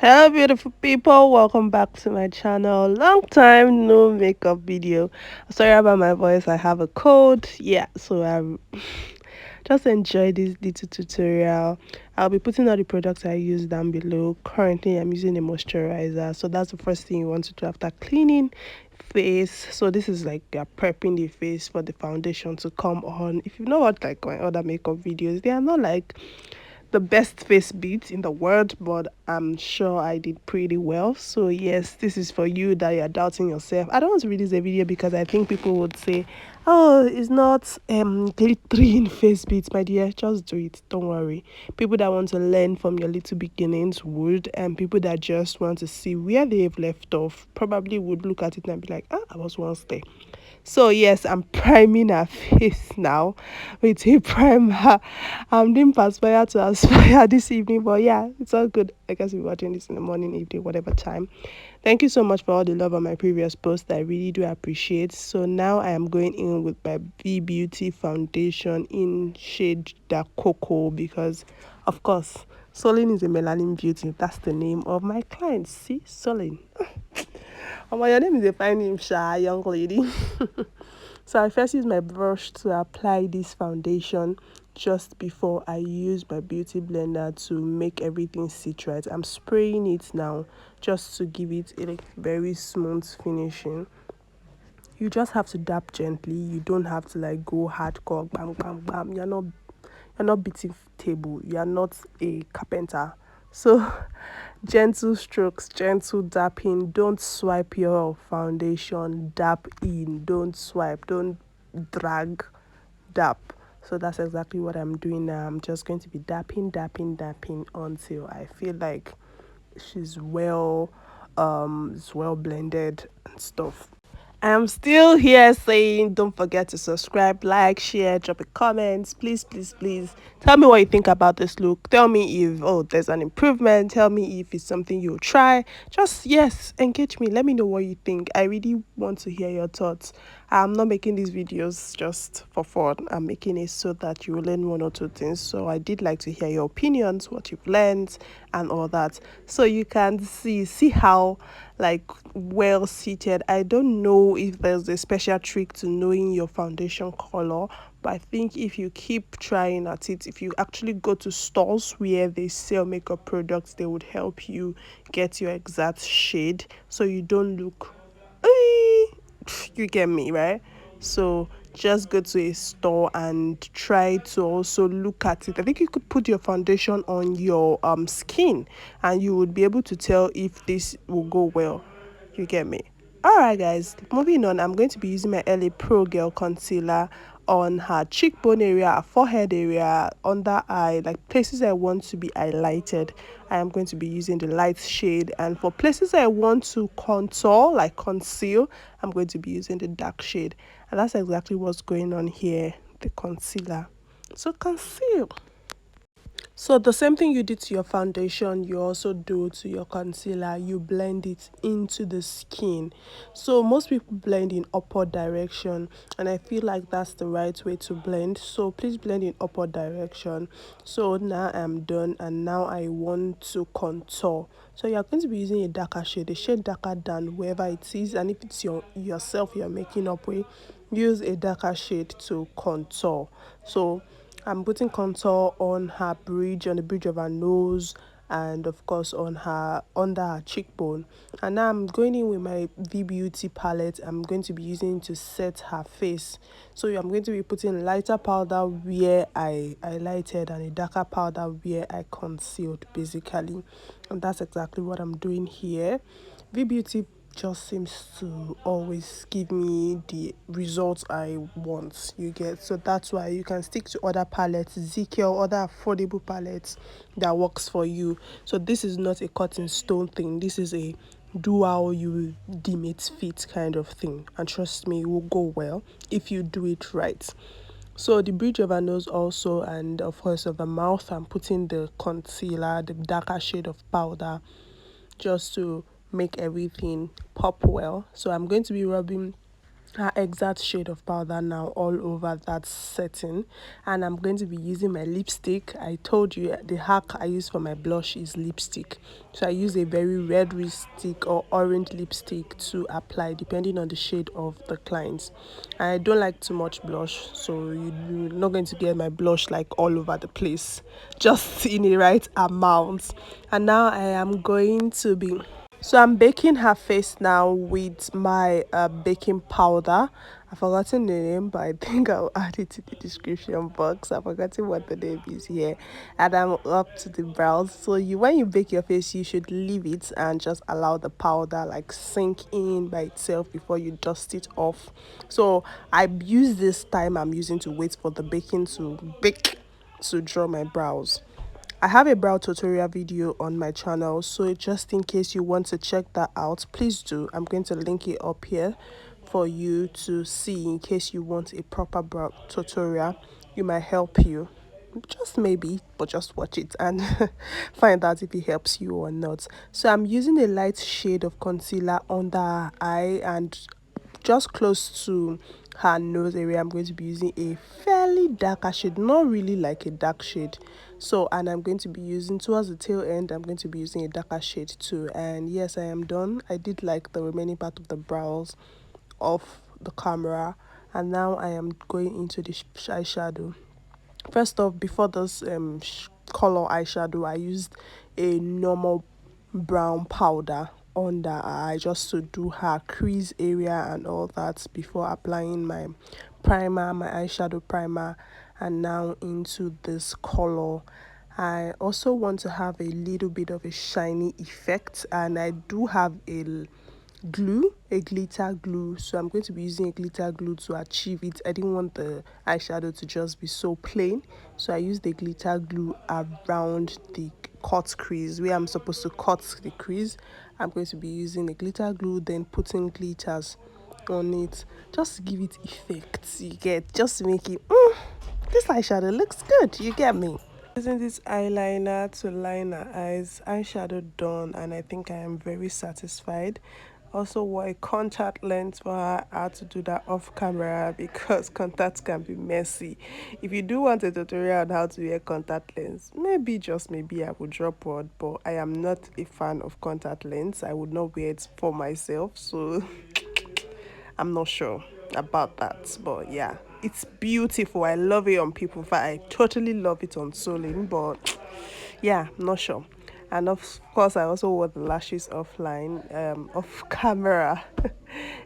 Hello beautiful people, welcome back to my channel. Long time no makeup video. Sorry about my voice, I have a cold. Yeah, so just enjoy this little tutorial. I'll be putting all the products I use down below. Currently I'm using a moisturizer, so that's the first thing you want to do after cleaning face. So this is like you're prepping the face for the foundation to come on. If you know what, like my other makeup videos, they are not like the best face beat in the world, but I'm sure I did pretty well. So yes, this is for you that you're doubting yourself. I don't want to release a video because I think people would say, oh, it's not glittery in face beats, my dear. Just do it, don't worry. People that want to learn from your little beginnings would, and people that just want to see where they've left off probably would look at it and be like, ah, I was once there. So yes, I'm priming her face now with a primer. I'm doing perspire to aspire this evening, but yeah, it's all good. I guess we're watching this in the morning, evening, whatever time. Thank you so much for all the love on my previous post. I really do appreciate. So now I am going in with my V Beauty foundation in shade Tencoco because, of course, Solin is a melanin beauty. That's the name of my client. See, Solin. Oh my, your name is a fine name, Sha, young lady. So I first use my brush to apply this foundation just before I use my beauty blender to make everything sit right. I'm spraying it now just to give it a like, very smooth finishing. You just have to dab gently. You don't have to like go hardcore, bam, bam, bam. You're not beating table. You're not a carpenter. So gentle strokes, gentle dapping. Don't swipe your foundation. Dab in. Don't swipe. Don't drag. Dap. So that's exactly what I'm doing now. I'm just going to be dapping, dapping, dapping until I feel like she's it's well blended and stuff. I'm still here saying don't forget to subscribe, like, share, drop a comment. Please, please, please tell me what you think about this look. Tell me if there's an improvement. Tell me if it's something you'll try. Just yes, engage me. Let me know what you think. I really want to hear your thoughts. I'm not making these videos just for fun. I'm making it so that you will learn one or two things. So I did like to hear your opinions, what you've learned, and all that. So you can see how like well seated. I don't know if there's a special trick to knowing your foundation color, but I think if you keep trying at it, if you actually go to stores where they sell makeup products, they would help you get your exact shade so you don't look you get me, right? So just go to a store and try to also look at it. I think you could put your foundation on your skin and you would be able to tell if this will go well. You get me? All right, guys, moving on. I'm going to be using my LA Pro Girl concealer on her cheekbone area, her forehead area, under eye, like places I want to be highlighted. I am going to be using the light shade, and for places I want to contour, like conceal, I'm going to be using the dark shade. And that's exactly what's going on here, the concealer. So conceal. So the same thing you did to your foundation, you also do to your concealer. You blend it into the skin. So most people blend in upward direction, and I feel like that's the right way to blend. So please blend in upward direction. So now I'm done, and now I want to contour. So you're going to be using a darker shade, a shade darker than wherever it is, and if it's yourself you're making up with, use a darker shade to contour. So I'm putting contour on her bridge, on the bridge of her nose, and of course on her under her cheekbone. And now I'm going in with my V Beauty palette. I'm going to be using to set her face. So I'm going to be putting lighter powder where I highlighted and a darker powder where I concealed, basically. And that's exactly what I'm doing here. V Beauty just seems to always give me the results I want, you get. So that's why you can stick to other palettes, ZK, other affordable palettes that works for you. So this is not a cut in stone thing. This is a do how you deem it fit kind of thing, and trust me, it will go well if you do it right. So the bridge of her nose also, and of course of the mouth, I'm putting the concealer, the darker shade of powder, just to make everything pop well. So I'm going to be rubbing her exact shade of powder now all over that setting. And I'm going to be using my lipstick. I told you the hack I use for my blush is lipstick, so I use a very red lipstick or orange lipstick to apply depending on the shade of the clients. I don't like too much blush, so you're not going to get my blush like all over the place, just in the right amount. And now I am going to be, so I'm baking her face now with my baking powder. I've forgotten the name, but I think I'll add it to the description box. I've forgotten what the name is here. And I'm up to the brows. So when you bake your face, you should leave it and just allow the powder like sink in by itself before you dust it off. So I use this time I'm using to wait for the baking to bake to draw my brows. I have a brow tutorial video on my channel, so just in case you want to check that out, please do. I'm going to link it up here for you to see in case you want a proper brow tutorial. It might help you, just maybe, but just watch it and find out if it helps you or not. So I'm using a light shade of concealer under her eye and just close to her nose area. I'm going to be using a fairly darker shade, not really like a dark shade. So, and I'm going to be using towards the tail end, I'm going to be using a darker shade too. And yes, I am done. I did like the remaining part of the brows off the camera, and now I am going into the eyeshadow. First off, before this color eyeshadow, I used a normal brown powder under her eye just to do her crease area and all that before applying my primer, my eyeshadow primer. And now into this color, I also want to have a little bit of a shiny effect, and I do have a glitter glue, so I'm going to be using a glitter glue to achieve it. I didn't want the eyeshadow to just be so plain, so I used the glitter glue around the cut crease where I'm supposed to cut the crease. I'm going to be using the glitter glue, then putting glitters on it just to give it effect, you get, just to make it this eyeshadow looks good, you get me. Using this eyeliner to line her eyes, eyeshadow done, and I think I am very satisfied. Also wore a contact lens for her. I had to do that off camera because contacts can be messy. If you do want a tutorial on how to wear contact lens, maybe, just maybe, I would drop one, but I am not a fan of contact lens. I would not wear it for myself, so I'm not sure about that. But yeah, it's beautiful. I love it on people. I totally love it on Solin, but yeah, I'm not sure. And of course, I also wore the lashes offline, off camera.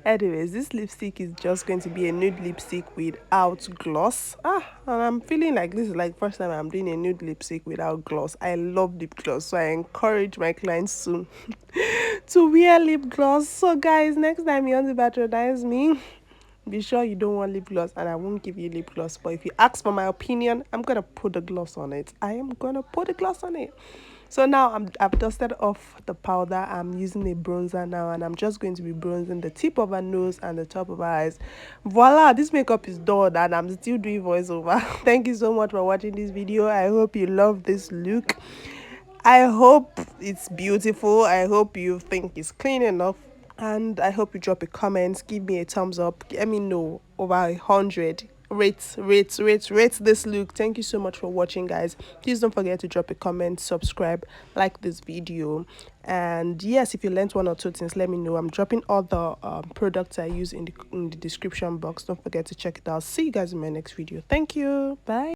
Anyways, this lipstick is just going to be a nude lipstick without gloss. And I'm feeling like this is like first time I'm doing a nude lipstick without gloss. I love lip gloss, so I encourage my clients to wear lip gloss. So guys, next time you want to patronize me, be sure you don't want lip gloss, and I won't give you lip gloss. But if you ask for my opinion, I'm gonna put the gloss on it. I am gonna put the gloss on it. So now I've dusted off the powder. I'm using a bronzer now, and I'm just going to be bronzing the tip of her nose and the top of her eyes. Voila, this makeup is done, and I'm still doing voiceover. Thank you so much for watching this video. I hope you love this look. I hope it's beautiful. I hope you think it's clean enough, and I hope you drop a comment, give me a thumbs up, let me know. Over 100, rate this look. Thank you so much for watching, guys. Please don't forget to drop a comment, subscribe, like this video. And yes, if you learned one or two things, let me know. I'm dropping all the products I use in the description box. Don't forget to check it out. See you guys in my next video. Thank you. Bye.